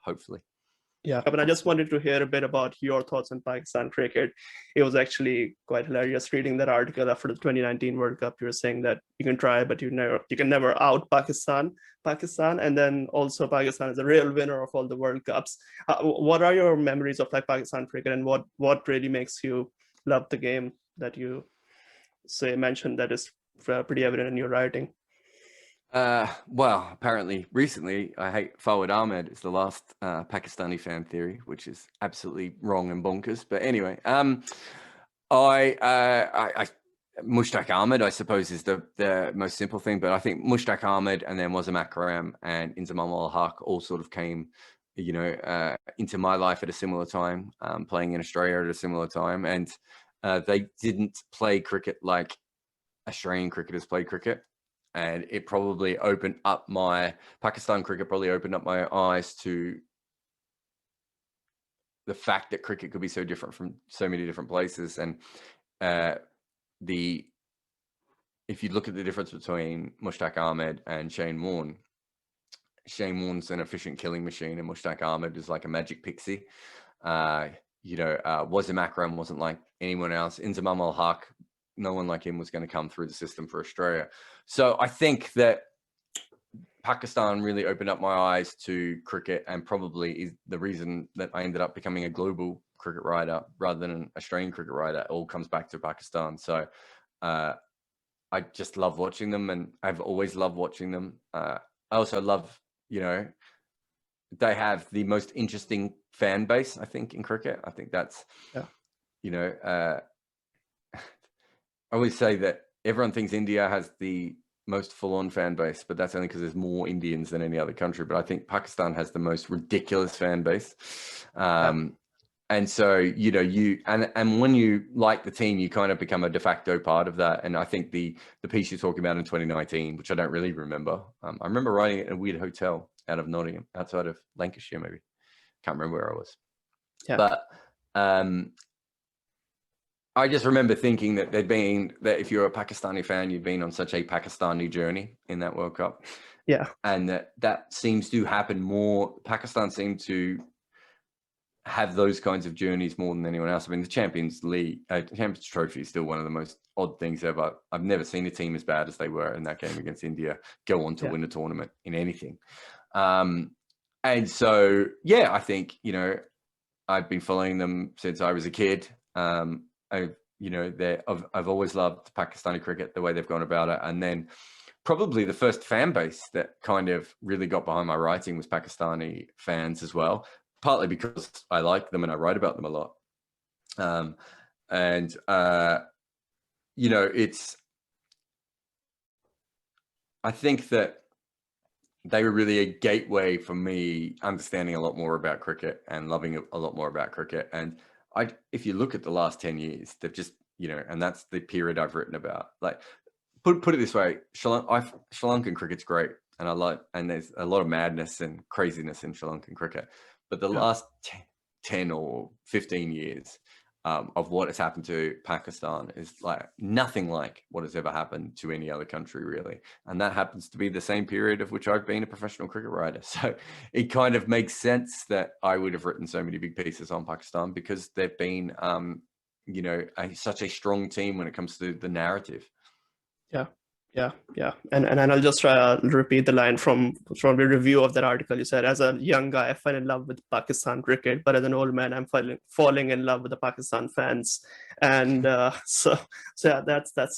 hopefully. Yeah, but I just wanted to hear a bit about your thoughts on Pakistan cricket. It was actually quite hilarious reading that article after the 2019 World Cup. You were saying that you can try, but you can never out Pakistan. And then also Pakistan is a real winner of all the World Cups. What are your memories of like Pakistan cricket, and what really makes you love the game that you mentioned that is pretty evident in your writing? Well, apparently recently I hate Fawad Ahmed is the last Pakistani fan theory, which is absolutely wrong and bonkers. But anyway, I Mushtaq Ahmed, I suppose, is the most simple thing. But I think Mushtaq Ahmed and then Wazam Akram and Inzamam al Haq all sort of came, into my life at a similar time, playing in Australia at a similar time. And they didn't play cricket like Australian cricketers play cricket. And it probably opened up Pakistan cricket probably opened up my eyes to the fact that cricket could be so different from so many different places. And if you look at the difference between Mushtaq Ahmed and Shane Warne Warne's an efficient killing machine, and Mushtaq Ahmed is like a magic pixie. Wazim Akram wasn't like anyone else. Inzamam al Haq, no one like him was going to come through the system for Australia. So I think that Pakistan really opened up my eyes to cricket, and probably is the reason that I ended up becoming a global cricket writer rather than an Australian cricket writer. It all comes back to Pakistan. So I just love watching them, and I've always loved watching them. I also love, they have the most interesting fan base, I think, in cricket. I think that's, I always say that everyone thinks India has the most full-on fan base, but that's only because there's more Indians than any other country. But I think Pakistan has the most ridiculous fan base. And so, and when you like the team, you kind of become a de facto part of that. And I think the piece you're talking about in 2019, which I don't really remember, I remember writing it in a weird hotel out of Nottingham, outside of Lancashire, maybe. Can't remember where I was. Yeah. But I just remember thinking that that if you're a Pakistani fan, you've been on such a Pakistani journey in that World Cup. Yeah. And that seems to happen more. Pakistan seem to have those kinds of journeys more than anyone else. I mean, the Champions League, Champions Trophy is still one of the most odd things ever. I've never seen a team as bad as they were in that game against India go on to win a tournament in anything. And so, I think, I've been following them since I was a kid. I've always loved Pakistani cricket, the way they've gone about it. And then probably the first fan base that kind of really got behind my writing was Pakistani fans as well, partly because I like them and I write about them a lot. I think that they were really a gateway for me understanding a lot more about cricket and loving a lot more about cricket. And if you look at the last 10 years, they've just, and that's the period I've written about. Like, put it this way, Sri Lankan cricket's great, and there's a lot of madness and craziness in Sri Lankan cricket. But the last 10 or 15 years of what has happened to Pakistan is like nothing like what has ever happened to any other country, really. And that happens to be the same period of which I've been a professional cricket writer. So it kind of makes sense that I would have written so many big pieces on Pakistan, because they've been, such a strong team when it comes to the narrative. Yeah. And I'll just repeat the line from the review of that article. You said, as a young guy, I fell in love with Pakistan cricket, but as an old man, I'm falling in love with the Pakistan fans. And so yeah, that's quite